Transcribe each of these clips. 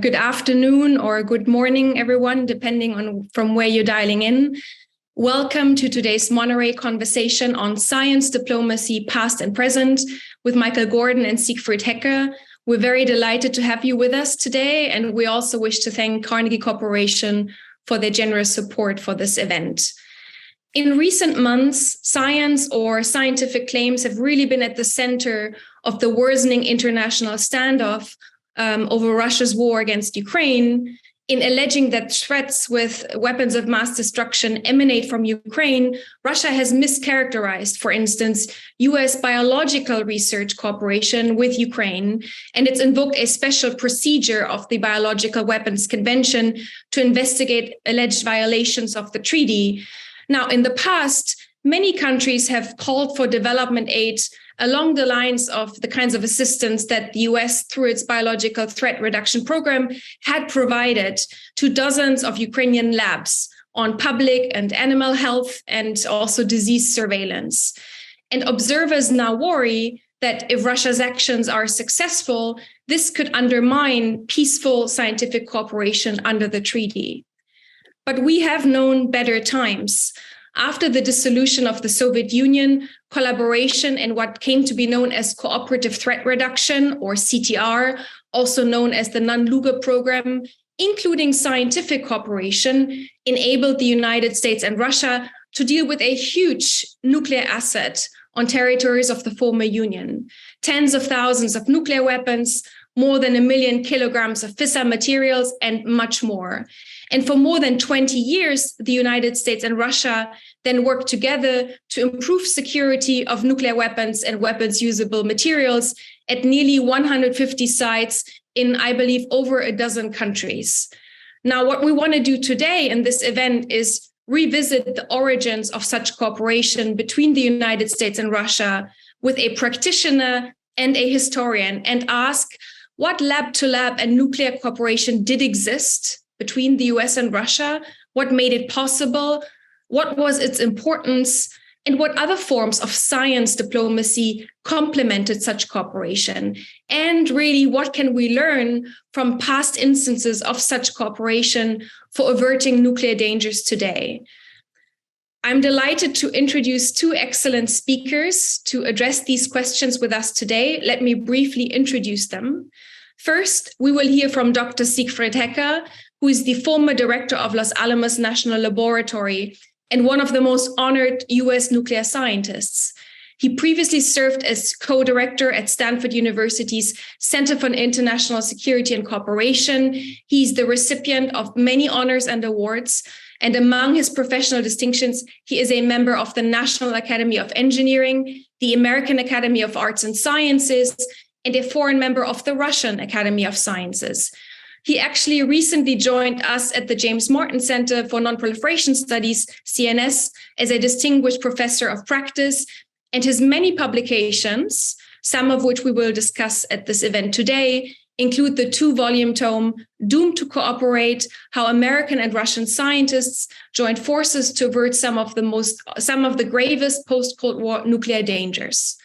Good afternoon or good morning, everyone, depending on from where you're dialing in. Welcome to today's Monterey conversation on science diplomacy, past and present, with Michael Gordin and Siegfried. We're very delighted to have you with us today, and we also wish to thank Carnegie Corporation for their generous support for this event. In recent months, science or scientific claims have really been at the center of the worsening international standoff over Russia's war against Ukraine, in alleging that threats with weapons of mass destruction emanate from Ukraine. Russia has mischaracterized, for instance, US biological research cooperation with Ukraine, and it's invoked a special procedure of the Biological Weapons Convention to investigate alleged violations of the treaty. Now, in the past, many countries have called for development aid along the lines of the kinds of assistance that the US, through its biological threat reduction program, had provided to dozens of Ukrainian labs on public and animal health and also disease surveillance. And observers now worry that if Russia's actions are successful, this could undermine peaceful scientific cooperation under the treaty. But we have known better times. After the dissolution of the Soviet Union, collaboration in what came to be known as Cooperative Threat Reduction, or CTR, also known as the Non-Luga Program, including scientific cooperation, enabled the United States and Russia to deal with a huge nuclear asset on territories of the former Union. Tens of thousands of nuclear weapons, more than 1 million kilograms of fissile materials, and much more. And for more than 20 years, the United States and Russia then worked together to improve security of nuclear weapons and weapons-usable materials at nearly 150 sites in, I believe, over a dozen countries. Now, what we want to do today in this event is revisit the origins of such cooperation between the United States and Russia with a practitioner and a historian, and ask what lab-to-lab and nuclear cooperation did exist between the US and Russia, what made it possible, what was its importance, and what other forms of science diplomacy complemented such cooperation. And really, what can we learn from past instances of such cooperation for averting nuclear dangers today? I'm delighted to introduce two excellent speakers to address these questions with us today. Let me briefly introduce them. First, we will hear from Dr. Siegfried, who is the former director of Los Alamos National Laboratory and one of the most honored US nuclear scientists. He previously served as co-director at Stanford University's Center for International Security and Cooperation. He's the recipient of many honors and awards. And among his professional distinctions, he is a member of the National Academy of Engineering, the American Academy of Arts and Sciences, and a foreign member of the Russian Academy of Sciences. He actually recently joined us at the James Martin Center for Nonproliferation Studies, CNS, as a distinguished professor of practice, and his many publications, some of which we will discuss at this event today, include the 2-volume tome, Doomed to Cooperate: How American and Russian Scientists Joined Forces to Avert some of the Gravest Post-Cold War Nuclear Dangers.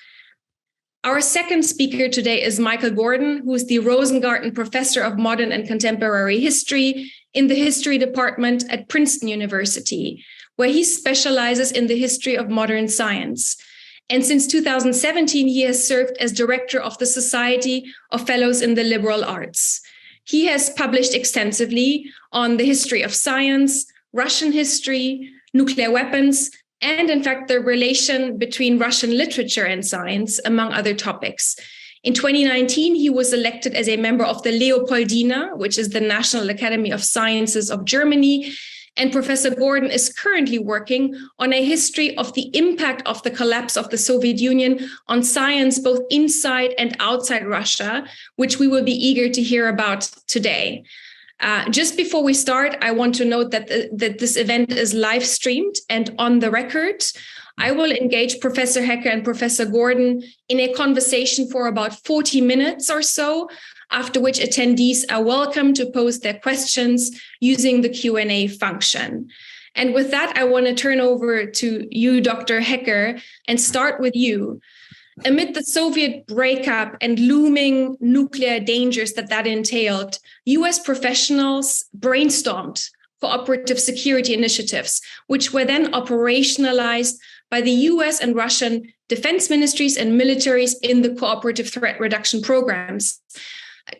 Our second speaker today is Michael Gordin, who is the Rosengarten Professor of Modern and Contemporary History in the History Department at Princeton University, where he specializes in the history of modern science. And since 2017, he has served as director of the Society of Fellows in the Liberal Arts. He has published extensively on the history of science, Russian history, nuclear weapons, and in fact, the relation between Russian literature and science, among other topics. In 2019, he was elected as a member of the Leopoldina, which is the National Academy of Sciences of Germany. And Professor Gordin is currently working on a history of the impact of the collapse of the Soviet Union on science, both inside and outside Russia, which we will be eager to hear about today. Just before we start, I want to note that this event is live streamed and on the record. I will engage Professor Hecker and Professor Gordin in a conversation for about 40 minutes or so, after which attendees are welcome to pose their questions using the Q&A function. And with that, I want to turn over to you, Dr. Hecker, and start with you. Amid the Soviet breakup and looming nuclear dangers that entailed, US professionals brainstormed cooperative security initiatives, which were then operationalized by the US and Russian defense ministries and militaries in the cooperative threat reduction programs.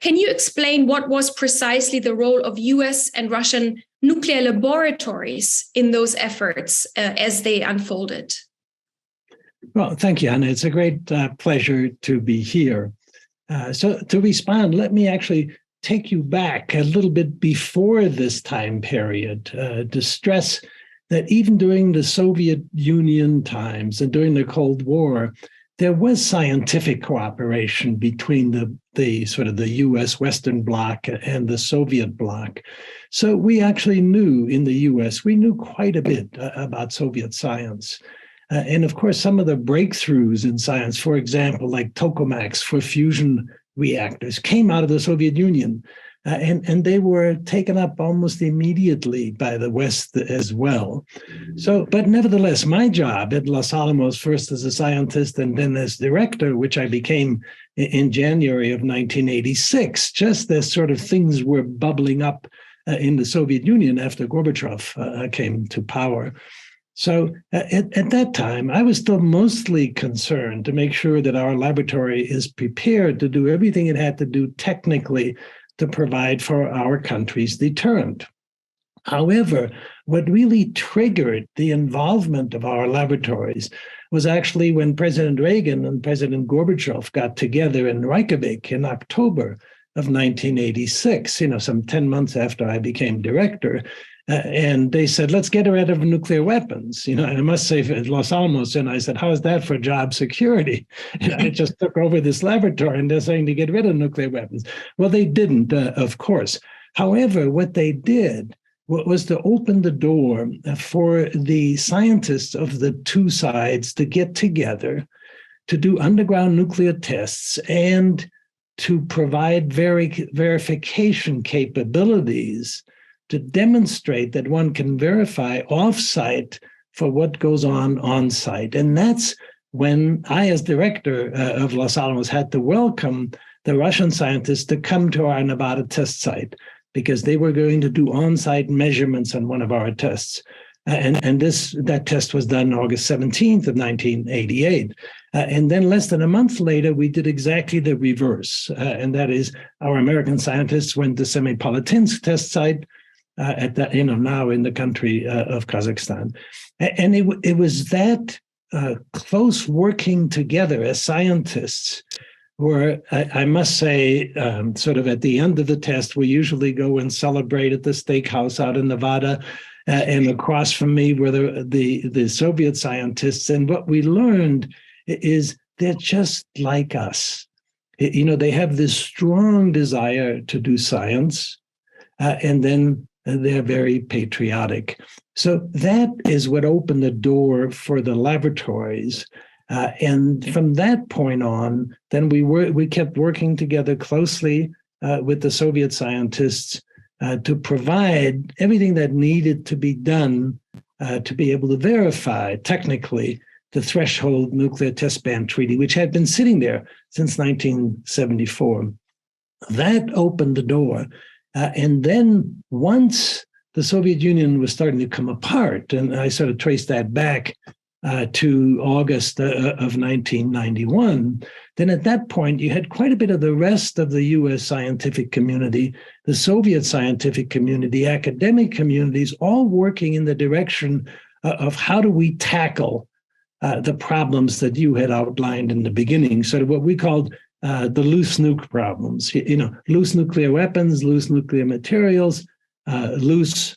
Can you explain what was precisely the role of US and Russian nuclear laboratories in those efforts as they unfolded? Well, thank you, Hanna. It's a great pleasure to be here. So to respond, let me actually take you back a little bit before this time period to stress that even during the Soviet Union times and during the Cold War, there was scientific cooperation between the sort of the US Western Bloc and the Soviet Bloc. So we actually knew in the US, we knew quite a bit about Soviet science. And of course, some of the breakthroughs in science, for example, like tokamaks for fusion reactors, came out of the Soviet Union. And they were taken up almost immediately by the West as well. So, but nevertheless, my job at Los Alamos, first as a scientist and then as director, which I became in January of 1986, just as sort of things were bubbling up in the Soviet Union after Gorbachev came to power. So at that time, I was still mostly concerned to make sure that our laboratory is prepared to do everything it had to do technically to provide for our country's deterrent. However, what really triggered the involvement of our laboratories was actually when President Reagan and President Gorbachev got together in Reykjavik in October of 1986, some 10 months after I became director. And they said, let's get rid of nuclear weapons. And I must say, at Los Alamos, and I said, how is that for job security? I just took over this laboratory and they're saying to get rid of nuclear weapons. Well, they didn't, of course. However, what they did was to open the door for the scientists of the two sides to get together to do underground nuclear tests and to provide verification capabilities to demonstrate that one can verify off-site for what goes on-site. And that's when I, as director of Los Alamos, had to welcome the Russian scientists to come to our Nevada test site because they were going to do on-site measurements on one of our tests. And that test was done August 17th of 1988. And then less than a month later, we did exactly the reverse. And that is our American scientists went to Semipalatinsk test site, at that, now in the country of Kazakhstan. And it was that close working together as scientists where I must say, sort of at the end of the test, we usually go and celebrate at the steakhouse out in Nevada, and across from me were the Soviet scientists. And what we learned is they're just like us. They have this strong desire to do science, and then they're very patriotic. So that is what opened the door for the laboratories. And from that point on, then we kept working together closely with the Soviet scientists to provide everything that needed to be done to be able to verify technically the Threshold Nuclear Test Ban Treaty, which had been sitting there since 1974. That opened the door. And then once the Soviet Union was starting to come apart, and I sort of traced that back to August of 1991, then at that point, you had quite a bit of the rest of the US scientific community, the Soviet scientific community, academic communities, all working in the direction of how do we tackle the problems that you had outlined in the beginning, sort of what we called the loose nuke problems, loose nuclear weapons, loose nuclear materials, loose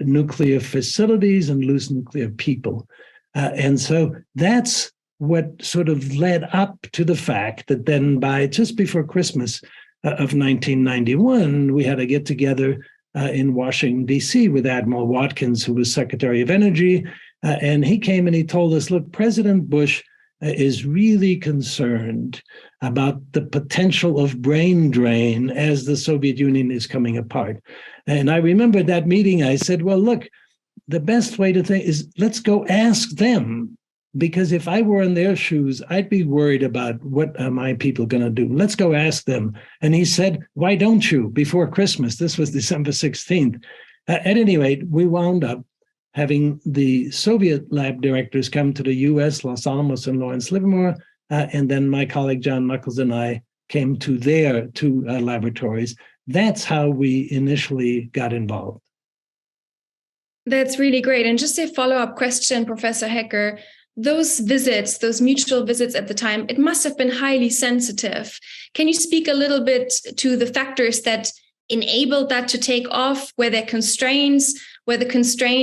nuclear facilities, and loose nuclear people. And so that's what sort of led up to the fact that then by just before Christmas of 1991, we had a get together in Washington, D.C. with Admiral Watkins, who was Secretary of Energy. And he came and he told us, look, President Bush is really concerned about the potential of brain drain as the Soviet Union is coming apart. And I remember that meeting, I said, well, look, the best way to think is let's go ask them because if I were in their shoes, I'd be worried about what are my people going to do. Let's go ask them. And he said, why don't you, before Christmas? This was December 16th. At any rate, we wound up having the Soviet lab directors come to the US, Los Alamos and Lawrence Livermore, and then my colleague John Knuckles and I came to their two laboratories. That's how we initially got involved. That's really great. And just a follow-up question, Professor Hecker, those visits, those mutual visits at the time, it must have been highly sensitive. Can you speak a little bit to the factors that enabled that to take off? Were the constraints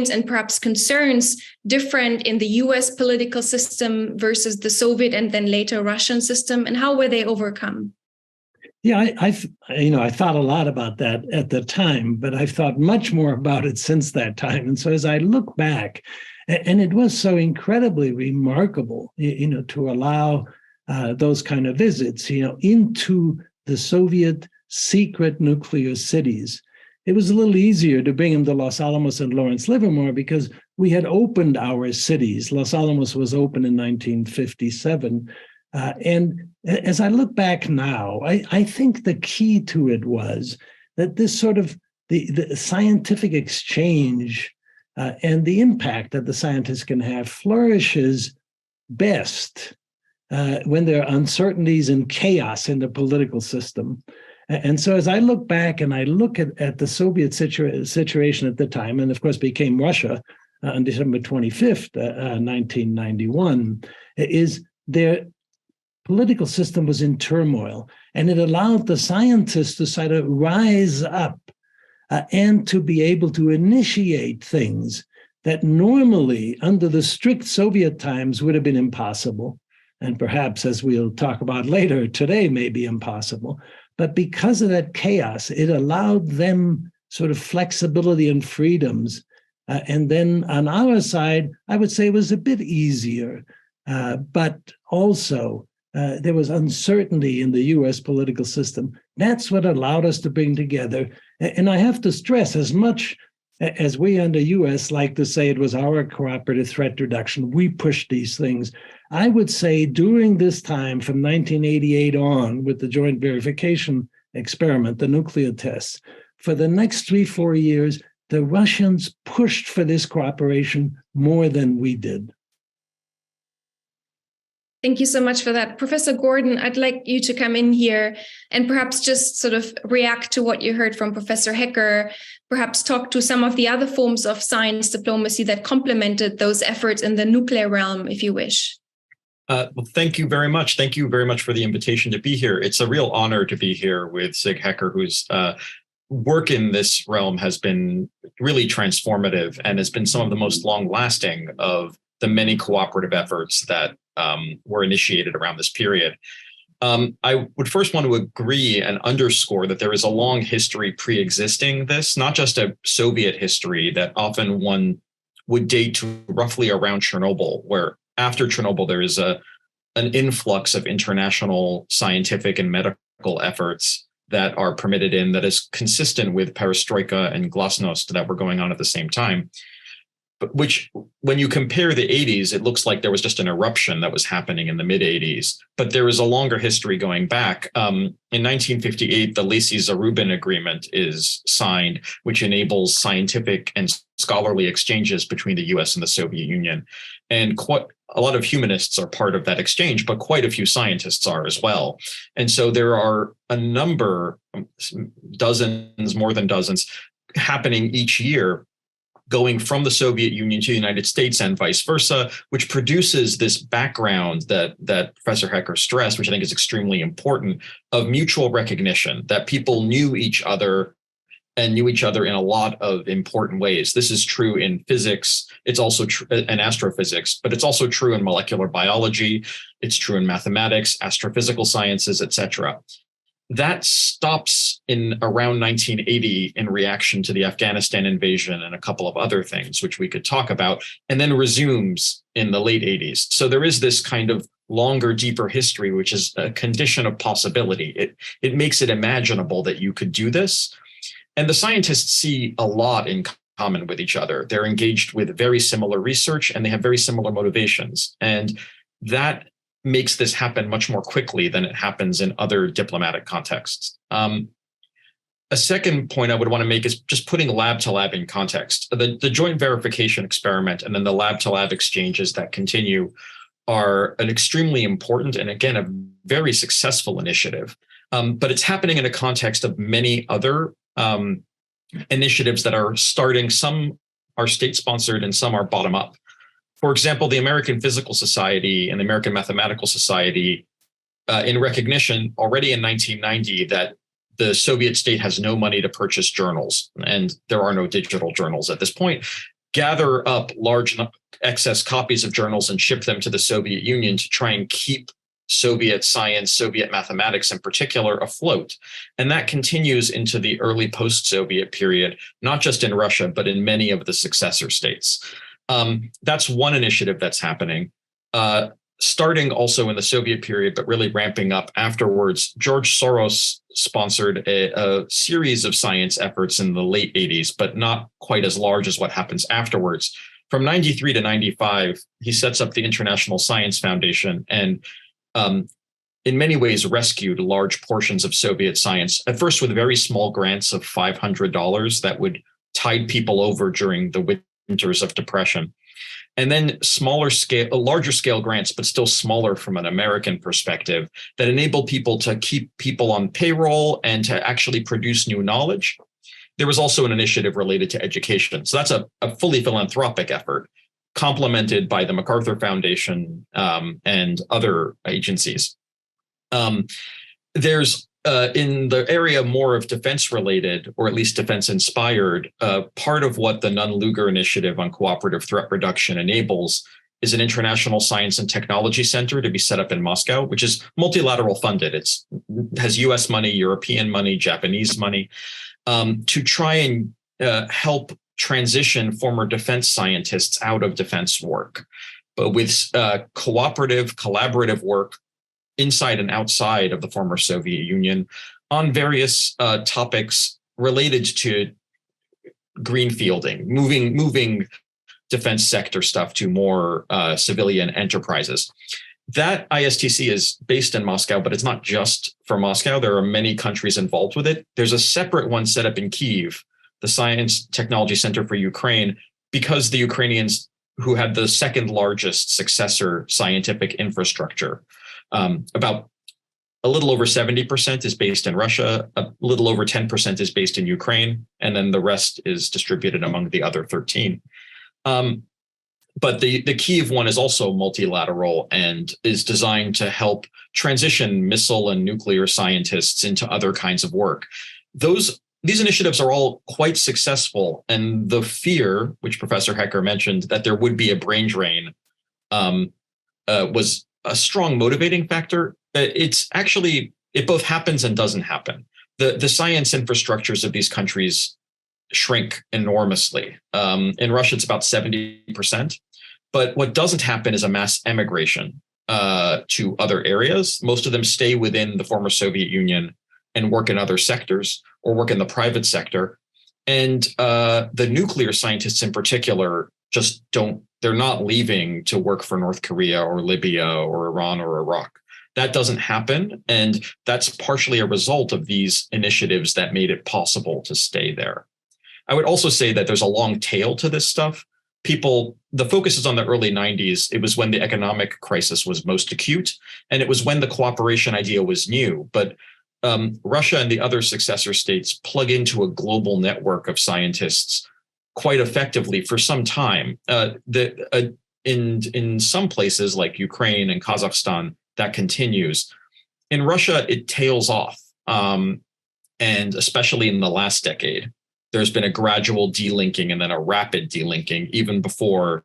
and perhaps concerns different in the US political system versus the Soviet and then later Russian system? And how were they overcome? Yeah, I thought a lot about that at the time, but I've thought much more about it since that time. And so as I look back, and it was so incredibly remarkable, to allow those kind of visits, into the Soviet secret nuclear cities. It was a little easier to bring them to Los Alamos and Lawrence Livermore because we had opened our cities. Los Alamos was open in 1957. And as I look back now, I think the key to it was that this sort of the scientific exchange and the impact that the scientists can have flourishes best when there are uncertainties and chaos in the political system. And so as I look back and I look at the Soviet situation at the time, and of course became Russia on December 25th, 1991, is their political system was in turmoil, and it allowed the scientists to sort of rise up and to be able to initiate things that normally under the strict Soviet times would have been impossible, and perhaps, as we'll talk about later, today may be impossible. But because of that chaos, it allowed them sort of flexibility and freedoms. And then on our side, I would say it was a bit easier, but also there was uncertainty in the US political system. That's what allowed us to bring together. And I have to stress, as much as we in the US like to say it was our cooperative threat reduction, we pushed these things. I would say during this time from 1988 on with the joint verification experiment, the nuclear tests, for the next 3-4 years, the Russians pushed for this cooperation more than we did. Thank you so much for that. Professor Gordin, I'd like you to come in here and perhaps just sort of react to what you heard from Professor Hecker, perhaps talk to some of the other forms of science diplomacy that complemented those efforts in the nuclear realm, if you wish. Well, thank you very much. Thank you very much for the invitation to be here. It's a real honor to be here with Sig Hecker, whose work in this realm has been really transformative and has been some of the most long-lasting of the many cooperative efforts that were initiated around this period. I would first want to agree and underscore that there is a long history pre-existing this, not just a Soviet history that often one would date to roughly around Chernobyl, where after Chernobyl, there is an influx of international scientific and medical efforts that are permitted in that is consistent with perestroika and glasnost that were going on at the same time. But which, when you compare the 80s, it looks like there was just an eruption that was happening in the mid 80s. But there is a longer history going back. In 1958, the Lacey-Zarubin Agreement is signed, which enables scientific and scholarly exchanges between the US and the Soviet Union. And quite a lot of humanists are part of that exchange, but quite a few scientists are as well. And so there are a number, dozens, more than dozens, happening each year, going from the Soviet Union to the United States and vice versa, which produces this background that Professor Hecker stressed, which I think is extremely important, of mutual recognition, that people knew each other and knew each other in a lot of important ways. This is true in physics. It's also true in astrophysics, but it's also true in molecular biology. It's true in mathematics, astrophysical sciences, etc. That stops in around 1980 in reaction to the Afghanistan invasion and a couple of other things, which we could talk about, and then resumes in the late 80s. So there is this kind of longer, deeper history, which is a condition of possibility. It makes it imaginable that you could do this. And the scientists see a lot in common with each other. They're engaged with very similar research and they have very similar motivations. And that makes this happen much more quickly than it happens in other diplomatic contexts. A second point I would want to make is just putting lab to lab in context. The joint verification experiment and then the lab to lab exchanges that continue are an extremely important and, again, a very successful initiative. But it's happening in a context of many other initiatives that are starting. Some are state-sponsored and some are bottom-up. For example, the American Physical Society and the American Mathematical Society, in recognition already in 1990 that the Soviet state has no money to purchase journals, and there are no digital journals at this point, gather up large excess copies of journals and ship them to the Soviet Union to try and keep Soviet science, Soviet mathematics in particular, afloat. And that continues into the early post-Soviet period, not just in Russia, but in many of the successor states. That's one initiative that's happening. Starting also in the Soviet period, but really ramping up afterwards, George Soros sponsored a series of science efforts in the late 80s, but not quite as large as what happens afterwards. From 93 to 95, he sets up the International Science Foundation and in many ways rescued large portions of Soviet science, at first with very small grants of $500 that would tide people over during the winters of depression. And then larger scale grants, but still smaller from an American perspective, that enable people to keep people on payroll and to actually produce new knowledge. There was also an initiative related to education. So that's a fully philanthropic effort, complemented by the MacArthur Foundation and other agencies. There's in the area more of defense related, or at least defense inspired, part of what the Nunn-Lugar Initiative on Cooperative Threat Reduction enables is an international science and technology center to be set up in Moscow, which is multilateral funded. It has US money, European money, Japanese money, to try and help transition former defense scientists out of defense work, but with collaborative work inside and outside of the former Soviet Union on various topics related to greenfielding, moving defense sector stuff to more civilian enterprises. That ISTC is based in Moscow, but it's not just for Moscow. There are many countries involved with it. There's a separate one set up in Kyiv, the Science Technology Center for Ukraine, because the Ukrainians, who had the second largest successor scientific infrastructure, about a little over 70% is based in Russia, a little over 10% is based in Ukraine, and then the rest is distributed among the other 13. But the Kyiv one is also multilateral and is designed to help transition missile and nuclear scientists into other kinds of work. These initiatives are all quite successful, and the fear, which Professor Hecker mentioned, that there would be a brain drain was a strong motivating factor. It's actually, it both happens and doesn't happen. The science infrastructures of these countries shrink enormously. In Russia, it's about 70%. But what doesn't happen is a mass emigration to other areas. Most of them stay within the former Soviet Union and work in other sectors or work in the private sector. And the nuclear scientists in particular just they're not leaving to work for North Korea or Libya or Iran or Iraq. That doesn't happen. And that's partially a result of these initiatives that made it possible to stay there. I would also say that there's a long tail to this stuff. The focus is on the early 90s. It was when the economic crisis was most acute, and it was when the cooperation idea was new. But Russia and the other successor states plug into a global network of scientists quite effectively for some time. In some places like Ukraine and Kazakhstan, that continues. In Russia, it tails off. And especially in the last decade, there's been a gradual delinking and then a rapid delinking even before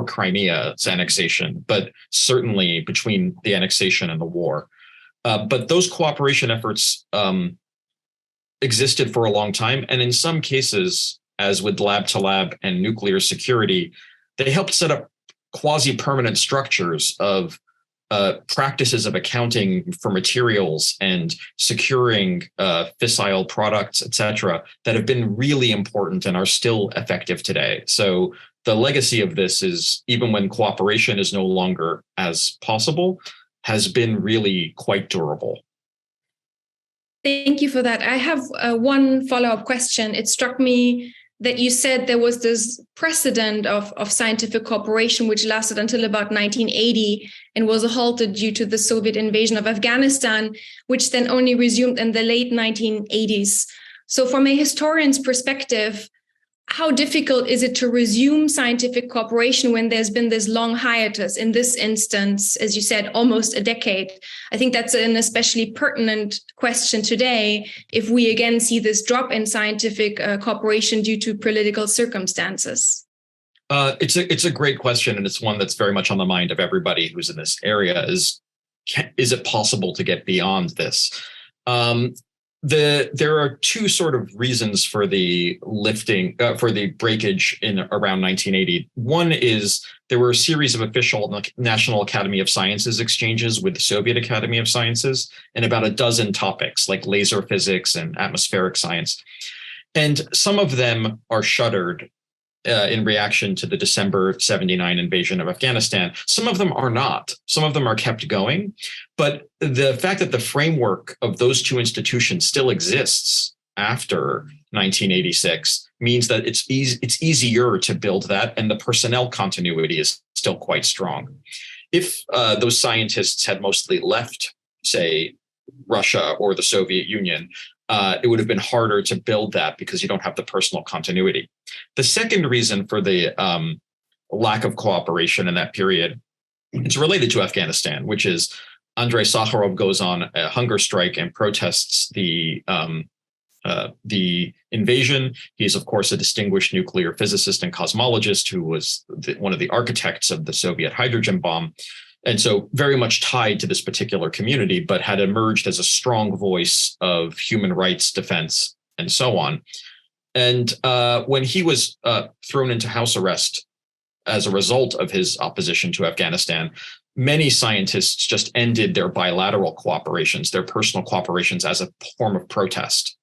Crimea's annexation, but certainly between the annexation and the war. But those cooperation efforts existed for a long time. And in some cases, as with lab to lab and nuclear security, they helped set up quasi-permanent structures of practices of accounting for materials and securing fissile products, etc., that have been really important and are still effective today. So the legacy of this is, even when cooperation is no longer as possible, has been really quite durable. Thank you for that. I have one follow-up question. It struck me that you said there was this precedent of scientific cooperation which lasted until about 1980 and was halted due to the Soviet invasion of Afghanistan, which then only resumed in the late 1980s. So from a historian's perspective, how difficult is it to resume scientific cooperation when there's been this long hiatus? In this instance, as you said, almost a decade. I think that's an especially pertinent question today if we again see this drop in scientific cooperation due to political circumstances. It's a great question, and it's one that's very much on the mind of everybody who's in this area. Is it possible to get beyond this? There are two sort of reasons for the lifting, for the breakage in around 1980. One is there were a series of official National Academy of Sciences exchanges with the Soviet Academy of Sciences in about a dozen topics like laser physics and atmospheric science. And some of them are shuttered in reaction to the December 1979 invasion of Afghanistan. Some of them are not. Some of them are kept going. But the fact that the framework of those two institutions still exists after 1986 means that it's easier to build that, and the personnel continuity is still quite strong. If those scientists had mostly left, say, Russia or the Soviet Union, it would have been harder to build that because you don't have the personal continuity. The second reason for the lack of cooperation in that period, it's related to Afghanistan, which is Andrei Sakharov goes on a hunger strike and protests the invasion. He's, of course, a distinguished nuclear physicist and cosmologist who was one of the architects of the Soviet hydrogen bomb. And so very much tied to this particular community, but had emerged as a strong voice of human rights defense and so on. And when he was thrown into house arrest as a result of his opposition to Afghanistan, many scientists just ended their bilateral cooperations, their personal cooperations, as a form of protest.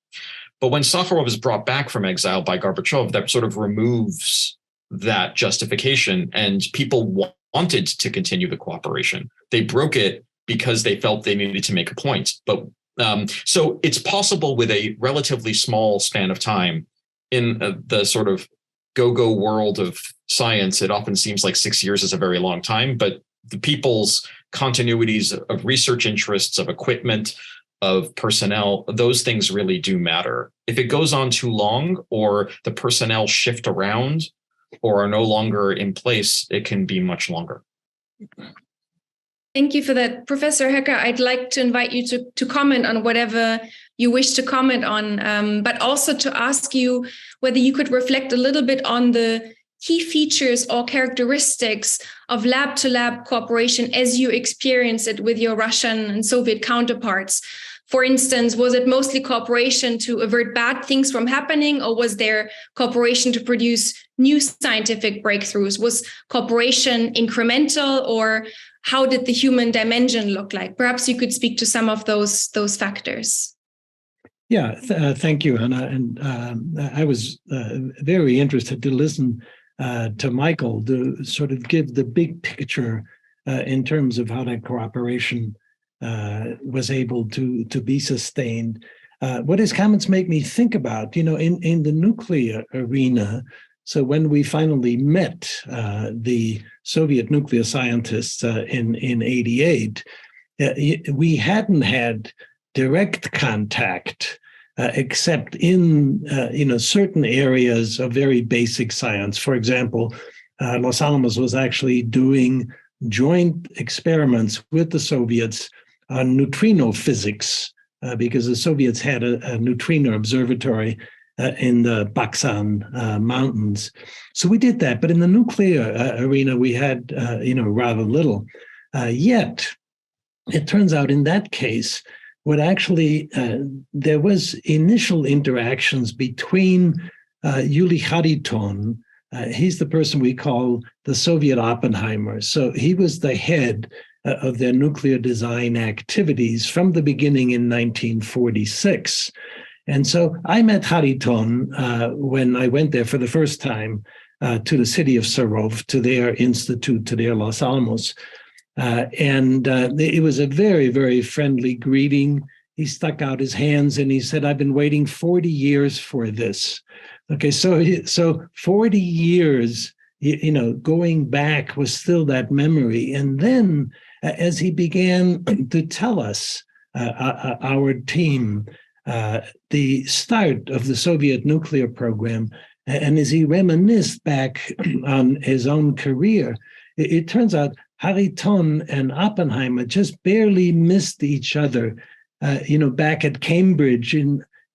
But when Sakharov is brought back from exile by Gorbachev, that sort of removes that justification, and people wanted to continue the cooperation. They broke it because they felt they needed to make a point. But so it's possible with a relatively small span of time in the sort of go-go world of science. It often seems like 6 years is a very long time, but the people's continuities of research interests, of equipment, of personnel, those things really do matter. If it goes on too long, or the personnel shift around or are no longer in place, it can be much longer. Thank you for that. Professor Hecker, I'd like to invite you to comment on whatever you wish to comment on, but also to ask you whether you could reflect a little bit on the key features or characteristics of lab-to-lab cooperation as you experience it with your Russian and Soviet counterparts. For instance, was it mostly cooperation to avert bad things from happening, or was there cooperation to produce new scientific breakthroughs? Was cooperation incremental, or how did the human dimension look like? Perhaps you could speak to some of those factors. Yeah, thank you, Hanna. And I was very interested to listen to Michael to sort of give the big picture in terms of how that cooperation was able to be sustained. What his comments make me think about, in the nuclear arena, so when we finally met the Soviet nuclear scientists in 88, we hadn't had direct contact except in certain areas of very basic science. For example, Los Alamos was actually doing joint experiments with the Soviets on neutrino physics, because the Soviets had a neutrino observatory in the Baksan Mountains. So we did that. But in the nuclear arena, we had, rather little. Yet, it turns out in that case, what actually, there was initial interactions between Yuli Khariton. He's the person we call the Soviet Oppenheimer. So he was the head of their nuclear design activities from the beginning in 1946. And so I met Hariton when I went there for the first time to the city of Sarov, to their institute, to their Los Alamos. And it was a very, very friendly greeting. He stuck out his hands and he said, "I've been waiting 40 years for this." Okay, so 40 years, going back was still that memory. And then as he began to tell us, our team, the start of the Soviet nuclear program, and as he reminisced back on his own career, it turns out Hariton and Oppenheimer just barely missed each other. Back at Cambridge,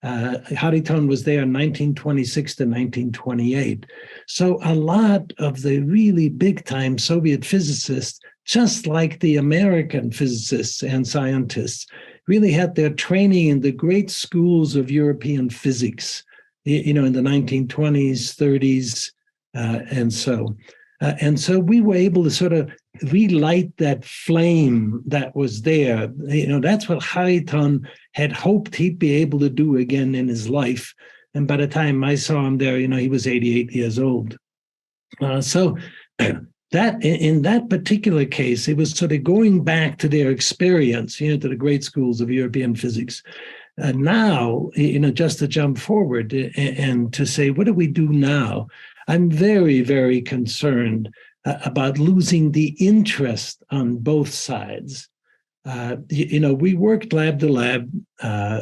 Hariton was there in 1926 to 1928. So a lot of the really big-time Soviet physicists, just like the American physicists and scientists, really had their training in the great schools of European physics, in the 1920s, 30s, and so. And so we were able to sort of relight that flame that was there. That's what Hariton had hoped he'd be able to do again in his life. And by the time I saw him there, he was 88 years old. So that in that particular case, it was sort of going back to their experience, to the great schools of European physics. Now, just to jump forward and to say, what do we do now? I'm very, very concerned about losing the interest on both sides. We worked lab to lab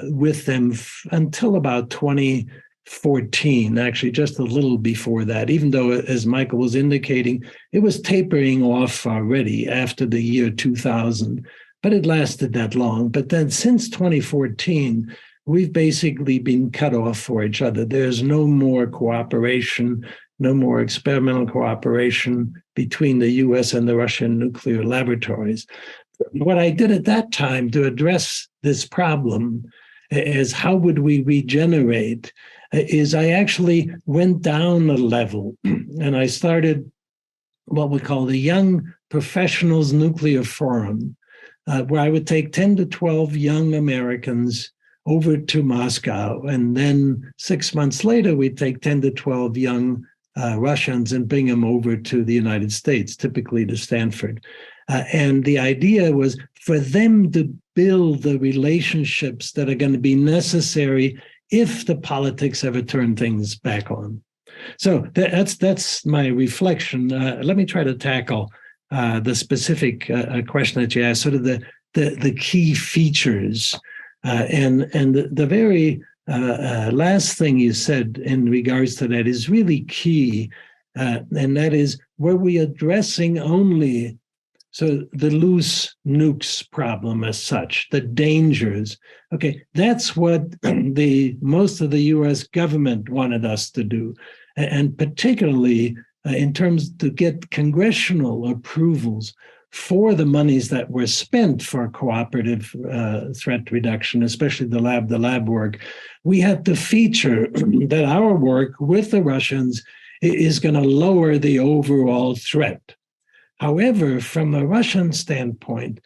with them until about 2014, actually just a little before that, even though, as Michael was indicating, it was tapering off already after the year 2000, but it lasted that long. But then since 2014, we've basically been cut off for each other. There's no more cooperation, no more experimental cooperation between the US and the Russian nuclear laboratories. What I did at that time to address this problem is how would we regenerate, is I actually went down a level and I started what we call the Young Professionals Nuclear Forum, where I would take 10 to 12 young Americans over to Moscow. And then 6 months later, we'd take 10 to 12 young Russians and bring them over to the United States, typically to Stanford. And the idea was for them to build the relationships that are going to be necessary if the politics ever turn things back on. So that's my reflection. Let me try to tackle the specific question that you asked, sort of the key features. And the very last thing you said in regards to that is really key, and that is, were we addressing only the loose nukes problem as such, the dangers? Okay, that's what most of the U.S. government wanted us to do, and particularly in terms to get congressional approvals for the monies that were spent for cooperative threat reduction, especially the lab work. We had to feature that our work with the Russians is going to lower the overall threat. However, from a Russian standpoint,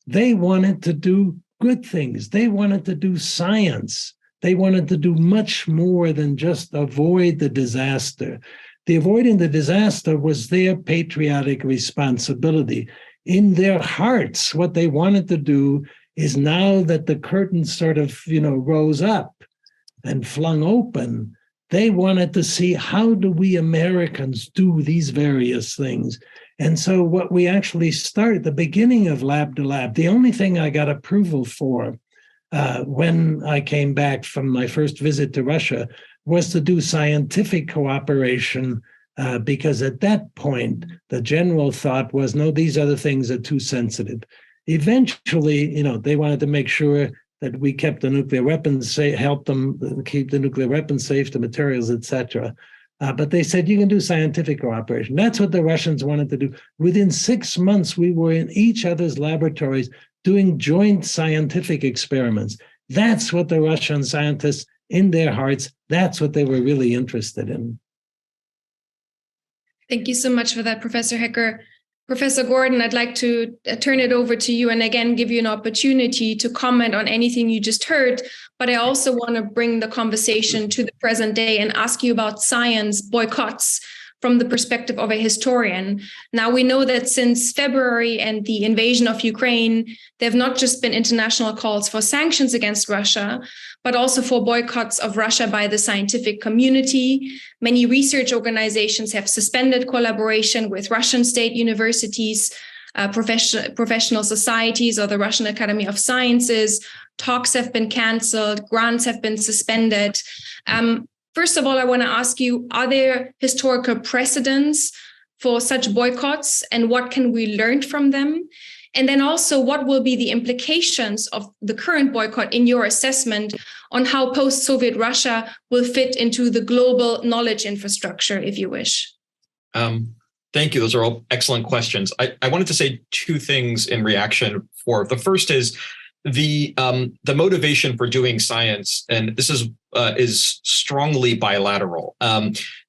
they wanted to do good things. They wanted to do science. They wanted to do much more than just avoid the disaster. The avoiding the disaster was their patriotic responsibility. In their hearts, what they wanted to do is, now that the curtain sort of, rose up and flung open, they wanted to see, how do we Americans do these various things? And so what we actually started, the beginning of Lab to Lab, the only thing I got approval for when I came back from my first visit to Russia was to do scientific cooperation, because at that point, the general thought was, no, these other things are too sensitive. Eventually, they wanted to make sure that we kept the nuclear weapons safe, helped them keep the nuclear weapons safe, the materials, etc. But they said, you can do scientific cooperation. That's what the Russians wanted to do. Within 6 months, we were in each other's laboratories doing joint scientific experiments. That's what the Russian scientists, in their hearts, that's what they were really interested in. Thank you so much for that, Professor Hecker. Professor Gordin, I'd like to turn it over to you and again give you an opportunity to comment on anything you just heard. But I also want to bring the conversation to the present day and ask you about science boycotts from the perspective of a historian. Now, we know that since February and the invasion of Ukraine, there have not just been international calls for sanctions against Russia, but also for boycotts of Russia by the scientific community. Many research organizations have suspended collaboration with Russian state universities, professional societies, or the Russian Academy of Sciences. Talks have been canceled, grants have been suspended. First of all, I want to ask you, are there historical precedents for such boycotts, and what can we learn from them? And then also, what will be the implications of the current boycott in your assessment on how post-Soviet Russia will fit into the global knowledge infrastructure, if you wish? Thank you. Those are all excellent questions. I wanted to say two things in reaction. The first is the motivation for doing science, and this is strongly bilateral.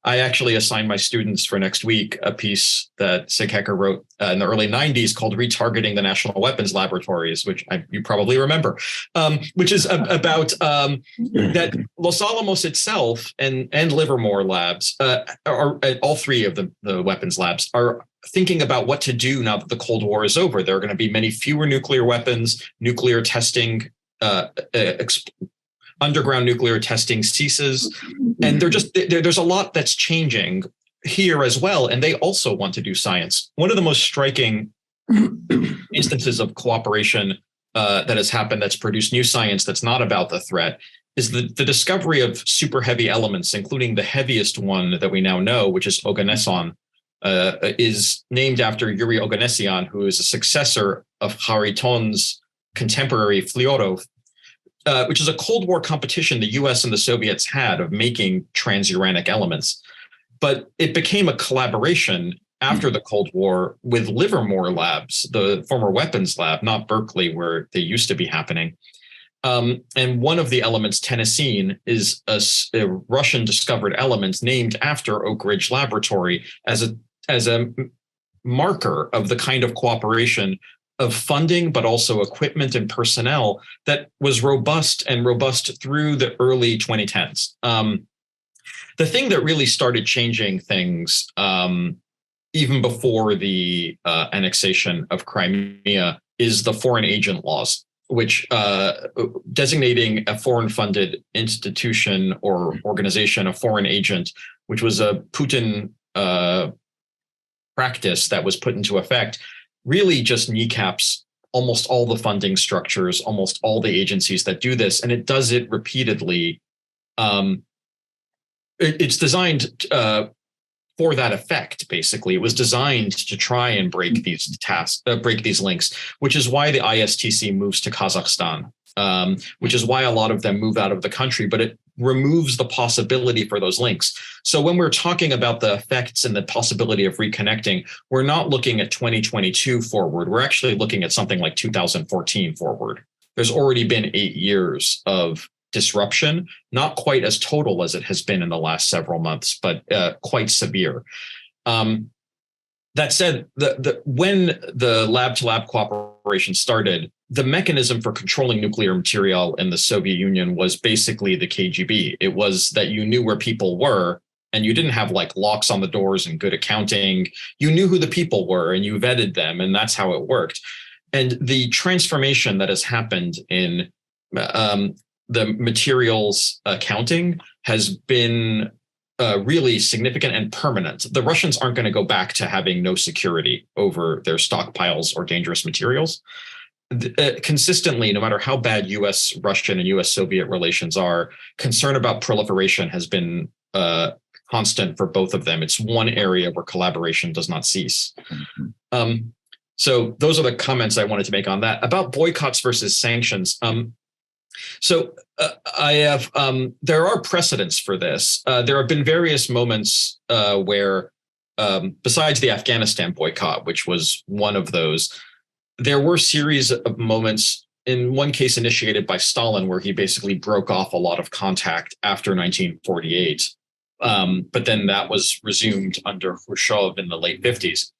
I actually assigned my students for next week a piece that Sig Hecker wrote in the early 90s called Retargeting the National Weapons Laboratories, which you probably remember, which is about that Los Alamos itself and Livermore labs, are all three of the weapons labs, are thinking about what to do now that the Cold War is over. There are going to be many fewer nuclear weapons, nuclear testing, underground nuclear testing ceases. And there's a lot that's changing here as well. And they also want to do science. One of the most striking instances of cooperation that has happened that's produced new science that's not about the threat is the discovery of super heavy elements, including the heaviest one that we now know, which is oganesson, is named after Yuri Oganessian, who is a successor of Khariton's contemporary Flyodov, which is a Cold War competition the US and the Soviets had of making transuranic elements. But it became a collaboration after the Cold War with Livermore labs, the former weapons lab, not Berkeley, where they used to be happening. And one of the elements, tennessine, is a Russian discovered element named after Oak Ridge Laboratory as a marker of the kind of cooperation of funding, but also equipment and personnel that was robust through the early 2010s. The thing that really started changing things, even before the annexation of Crimea, is the foreign agent laws, which designating a foreign-funded institution or organization a foreign agent, which was a Putin practice that was put into effect, really just kneecaps almost all the funding structures, almost all the agencies that do this, and it does it repeatedly. It's designed for that effect. Basically, it was designed to try and break these break these links, which is why the ISTC moves to Kazakhstan, which is why a lot of them move out of the country. But it removes the possibility for those links. So when we're talking about the effects and the possibility of reconnecting, we're not looking at 2022 forward. We're actually looking at something like 2014 forward. There's already been 8 years of disruption, not quite as total as it has been in the last several months, but quite severe. That said, when the lab-to-lab cooperation started, the mechanism for controlling nuclear material in the Soviet Union was basically the KGB. It was that you knew where people were, and you didn't have like locks on the doors and good accounting. You knew who the people were, and you vetted them, and that's how it worked. And the transformation that has happened in the materials accounting has been really significant and permanent. The Russians aren't going to go back to having no security over their stockpiles or dangerous materials. Consistently, no matter how bad US-Russian and US-Soviet relations are, concern about proliferation has been constant for both of them. It's one area where collaboration does not cease. Mm-hmm. So those are the comments I wanted to make on that. About boycotts versus sanctions. There are precedents for this. There have been various moments where, besides the Afghanistan boycott, which was one of those, there were series of moments, in one case initiated by Stalin, where he basically broke off a lot of contact after 1948. But then that was resumed under Khrushchev in the late 50s.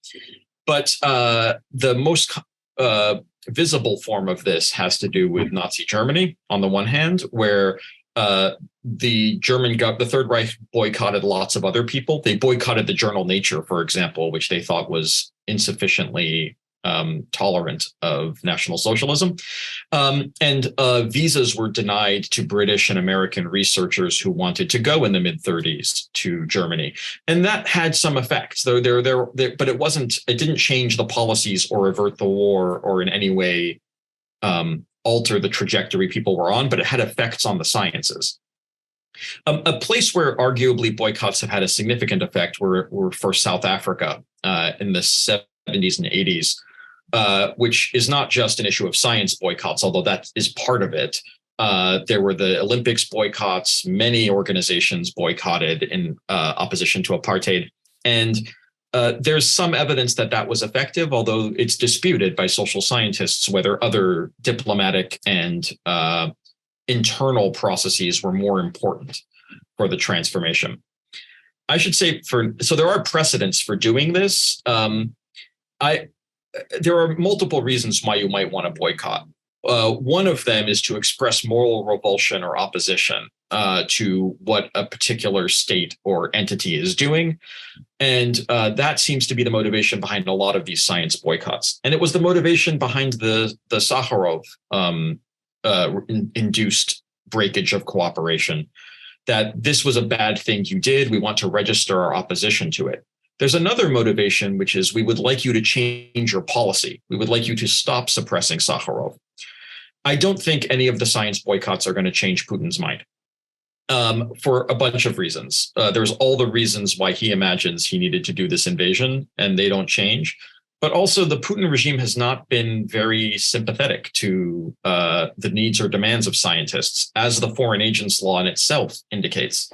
But the most visible form of this has to do with Nazi Germany on the one hand, where the Third Reich boycotted lots of other people. They boycotted the journal Nature, for example, which they thought was insufficiently tolerant of National Socialism. And visas were denied to British and American researchers who wanted to go in the mid-30s to Germany. And that had some effects, though but it didn't change the policies or avert the war or in any way alter the trajectory people were on, but it had effects on the sciences. A place where arguably boycotts have had a significant effect were for South Africa in the 70s and 80s. Which is not just an issue of science boycotts, although that is part of it. There were the Olympics boycotts. Many organizations boycotted in opposition to apartheid. And there's some evidence that that was effective, although it's disputed by social scientists whether other diplomatic and internal processes were more important for the transformation. I should say so there are precedents for doing this. There are multiple reasons why you might want to boycott. One of them is to express moral revulsion or opposition to what a particular state or entity is doing. And that seems to be the motivation behind a lot of these science boycotts. And it was the motivation behind the Sakharov induced breakage of cooperation, that this was a bad thing you did. We want to register our opposition to it. There's another motivation, which is we would like you to change your policy. We would like you to stop suppressing Sakharov. I don't think any of the science boycotts are going to change Putin's mind for a bunch of reasons. There's all the reasons why he imagines he needed to do this invasion, and they don't change. But also the Putin regime has not been very sympathetic to the needs or demands of scientists, as the foreign agents law in itself indicates.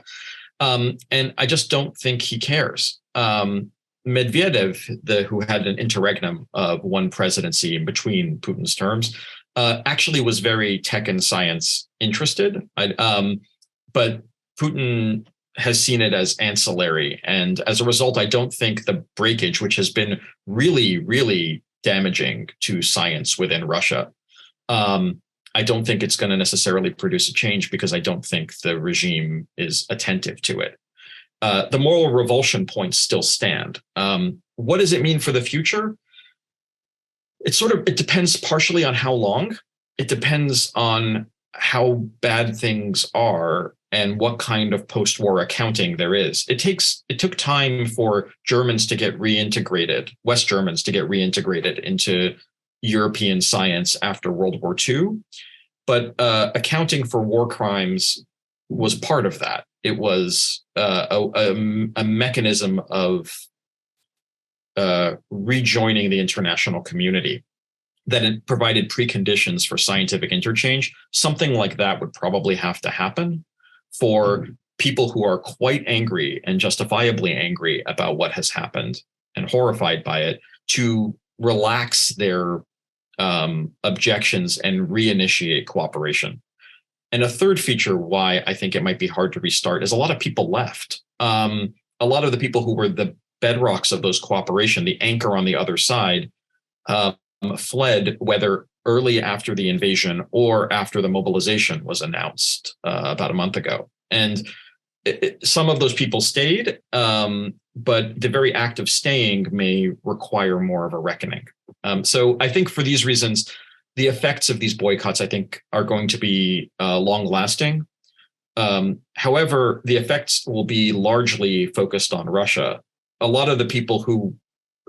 And I just don't think he cares. Medvedev, who had an interregnum of one presidency in between Putin's terms, actually was very tech and science interested. But Putin has seen it as ancillary. And as a result, I don't think the breakage, which has been really, really damaging to science within Russia, I don't think it's going to necessarily produce a change, because I don't think the regime is attentive to it. The moral revulsion points still stand. What does it mean for the future? It depends partially on how long. It depends on how bad things are and what kind of post-war accounting there is. It took time for Germans to get reintegrated, West Germans to get reintegrated into European science after World War II. But accounting for war crimes was part of that. It was a mechanism of rejoining the international community, that it provided preconditions for scientific interchange. Something like that would probably have to happen for people who are quite angry and justifiably angry about what has happened and horrified by it to relax their objections and reinitiate cooperation. And a third feature why I think it might be hard to restart is a lot of people left. A lot of the people who were the bedrocks of those cooperation, the anchor on the other side, fled, whether early after the invasion or after the mobilization was announced about a month ago. And some of those people stayed, but the very act of staying may require more of a reckoning. So I think for these reasons, the effects of these boycotts, I think, are going to be long lasting. However, the effects will be largely focused on Russia. A lot of the people who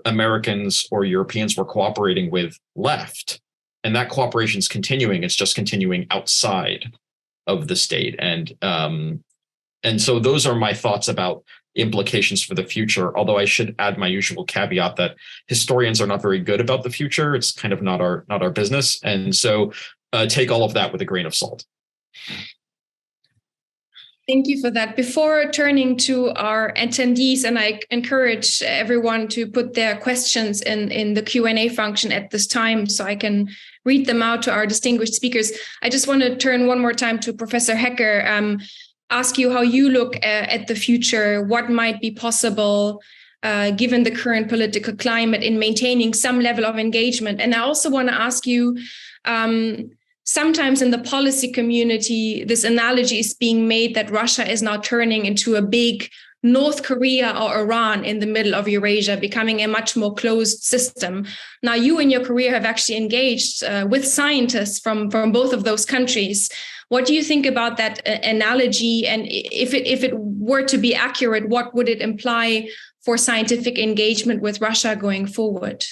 Americans or Europeans were cooperating with left, and that cooperation is continuing. It's just continuing outside of the state. And so those are my thoughts about implications for the future, although I should add my usual caveat that historians are not very good about the future. It's kind of not our business. And so take all of that with a grain of salt. Thank you for that. Before turning to our attendees, and I encourage everyone to put their questions in the Q&A function at this time so I can read them out to our distinguished speakers. I just want to turn one more time to Professor Hecker, ask you how you look at the future, what might be possible, given the current political climate, in maintaining some level of engagement? And I also want to ask you, sometimes in the policy community, this analogy is being made that Russia is now turning into a big North Korea or Iran in the middle of Eurasia, becoming a much more closed system. Now, you in your career have actually engaged with scientists from both of those countries. What do you think about that analogy? And if it were to be accurate, what would it imply for scientific engagement with Russia going forward?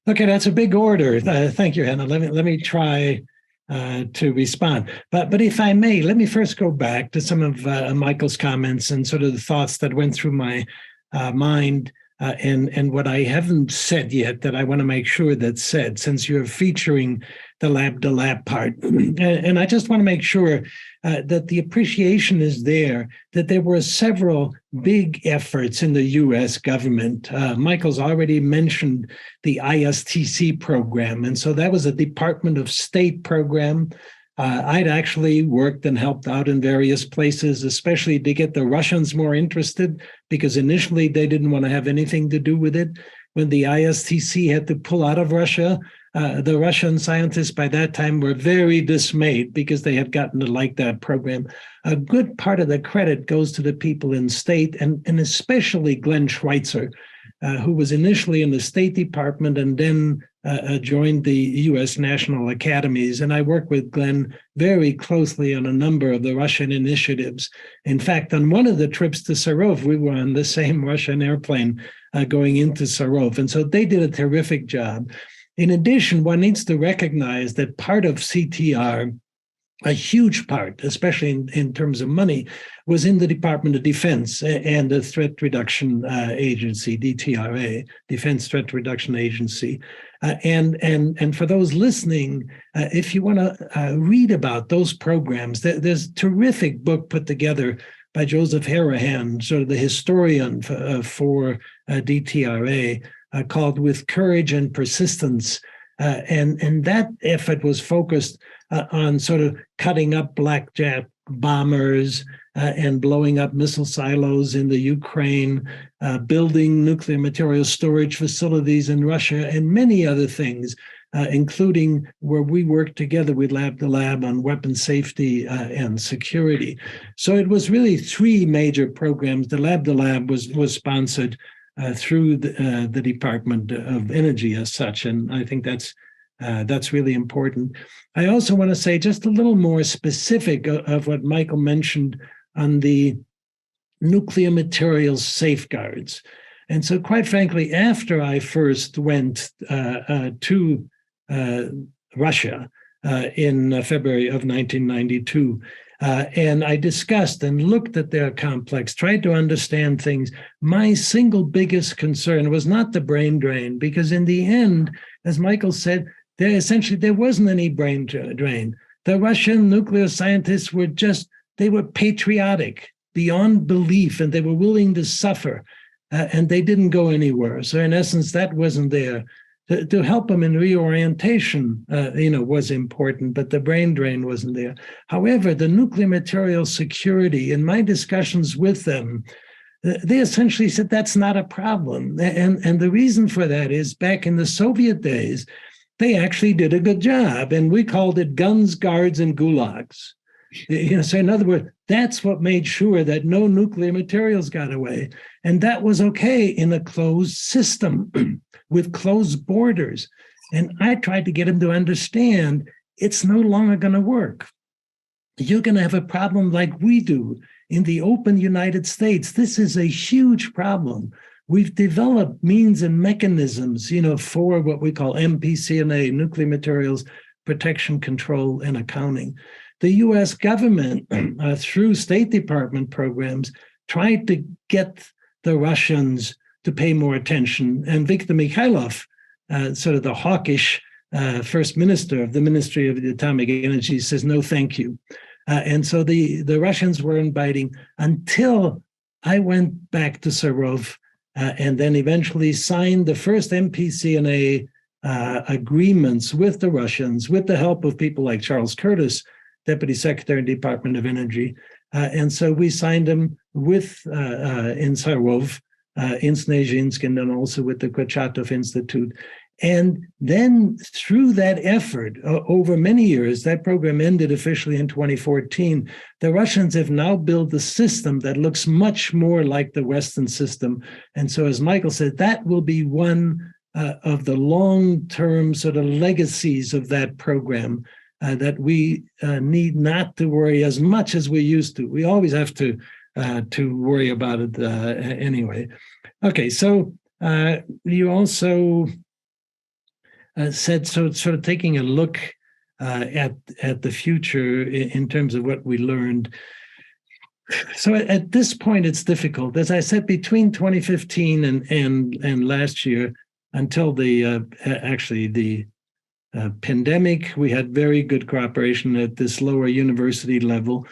Okay, that's a big order. Thank you, Hanna. Let me try to respond. But if I may, let me first go back to some of Michael's comments and sort of the thoughts that went through my mind and what I haven't said yet that I want to make sure that's said, since you're featuring the lab-to-lab part. And I just want to make sure that the appreciation is there, that there were several big efforts in the U.S. government. Michael's already mentioned the ISTC program. And so that was a Department of State program. I'd actually worked and helped out in various places, especially to get the Russians more interested, because initially they didn't want to have anything to do with it. When the ISTC had to pull out of Russia, the Russian scientists by that time were very dismayed because they had gotten to like that program. A good part of the credit goes to the people in state, and especially Glenn Schweitzer, who was initially in the State Department and then joined the U.S. National Academies. And I worked with Glenn very closely on a number of the Russian initiatives. In fact, on one of the trips to Sarov, we were on the same Russian airplane going into Sarov. And so they did a terrific job. In addition, one needs to recognize that part of CTR, a huge part, especially in terms of money, was in the Department of Defense and the Threat Reduction Agency, DTRA, Defense Threat Reduction Agency. And for those listening, if you want to read about those programs, there's a terrific book put together by Joseph Harahan, sort of the historian for DTRA, called With Courage and Persistence. And that effort was focused on sort of cutting up blackjack bombers and blowing up missile silos in the Ukraine, building nuclear material storage facilities in Russia, and many other things, including where we worked together with Lab to Lab on weapon safety and security. So it was really three major programs. The Lab to Lab was sponsored through the Department of Energy as such, and I think that's really important. I also want to say just a little more specific of what Michael mentioned on the nuclear materials safeguards. And so, quite frankly, after I first went to Russia in February of 1992, and I discussed and looked at their complex, tried to understand things, my single biggest concern was not the brain drain, because in the end, as Michael said, there wasn't any brain drain. The Russian nuclear scientists they were patriotic beyond belief, and they were willing to suffer, and they didn't go anywhere. So in essence, that wasn't there. To help them in reorientation, was important, but the brain drain wasn't there. However, the nuclear material security, in my discussions with them, they essentially said that's not a problem. And the reason for that is back in the Soviet days, they actually did a good job, and we called it guns, guards, and gulags. So in other words, that's what made sure that no nuclear materials got away. And that was okay in a closed system with closed borders. And I tried to get them to understand it's no longer going to work. You're going to have a problem like we do in the open United States. This is a huge problem. We've developed means and mechanisms, for what we call MPCNA, Nuclear Materials Protection, Control, and Accounting. The U.S. government, through State Department programs, tried to get the Russians to pay more attention. And Viktor Mikhailov, sort of the hawkish first minister of the Ministry of Atomic Energy, says, no, thank you. And so the Russians weren't biting until I went back to Sarov and then eventually signed the first MPCNA agreements with the Russians, with the help of people like Charles Curtis, Deputy Secretary of the Department of Energy. And so we signed them in Sarov in Snezhinsk, and then also with the Kurchatov Institute. And then through that effort, over many years, that program ended officially in 2014. The Russians have now built a system that looks much more like the Western system. And so, as Michael said, that will be one of the long-term sort of legacies of that program that we need not to worry as much as we used to. We always have to worry about it anyway. Okay, so you also said, so sort of taking a look at the future in terms of what we learned. So at this point, it's difficult. As I said, between 2015 and last year, until the pandemic, we had very good cooperation at this lower university level.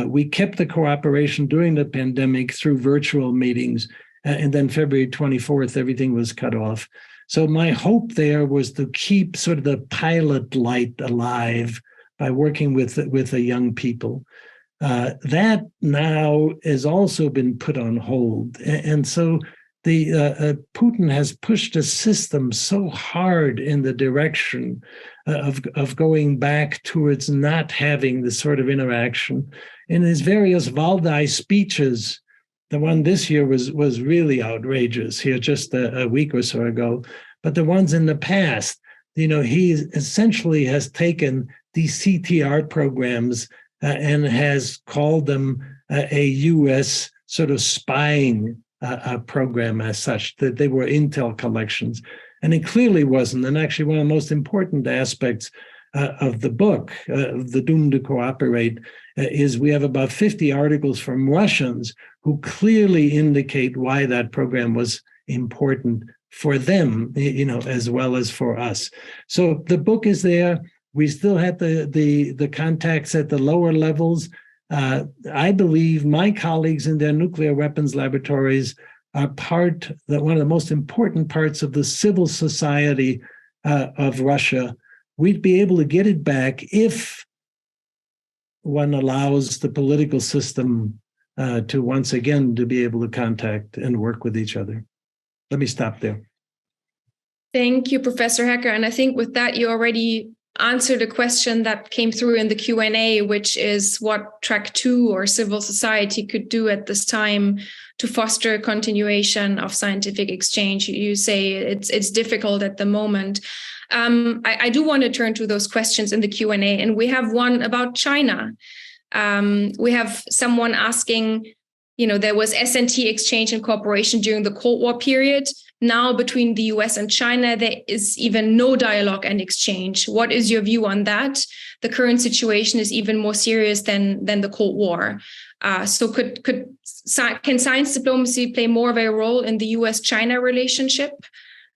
We kept the cooperation during the pandemic through virtual meetings, and then February 24th, everything was cut off. So my hope there was to keep sort of the pilot light alive by working with the young people. That now has also been put on hold. And so the Putin has pushed the system so hard in the direction of going back towards not having the sort of interaction. In his various Valdai speeches, the one this year was really outrageous here just a week or so ago. But the ones in the past, he essentially has taken these CTR programs and has called them a U.S. sort of spying program as such, that they were intel collections. And it clearly wasn't. And actually, one of the most important aspects of the book, The Doom to Cooperate, is we have about 50 articles from Russians who clearly indicate why that program was important for them, as well as for us. So the book is there. We still had the contacts at the lower levels. I believe my colleagues in their nuclear weapons laboratories are one of the most important parts of the civil society of Russia. We'd be able to get it back if one allows the political system to once again to be able to contact and work with each other. Let me stop there. Thank you, Professor Hecker. And I think with that, you already answered a question that came through in the Q&A, which is what Track 2 or civil society could do at this time to foster a continuation of scientific exchange. You say it's difficult at the moment. I do want to turn to those questions in the Q&A, and we have one about China. We have someone asking, there was S&T exchange and cooperation during the Cold War period. Now between the US and China, there is even no dialogue and exchange. What is your view on that? The current situation is even more serious than the Cold War. So can science diplomacy play more of a role in the US-China relationship?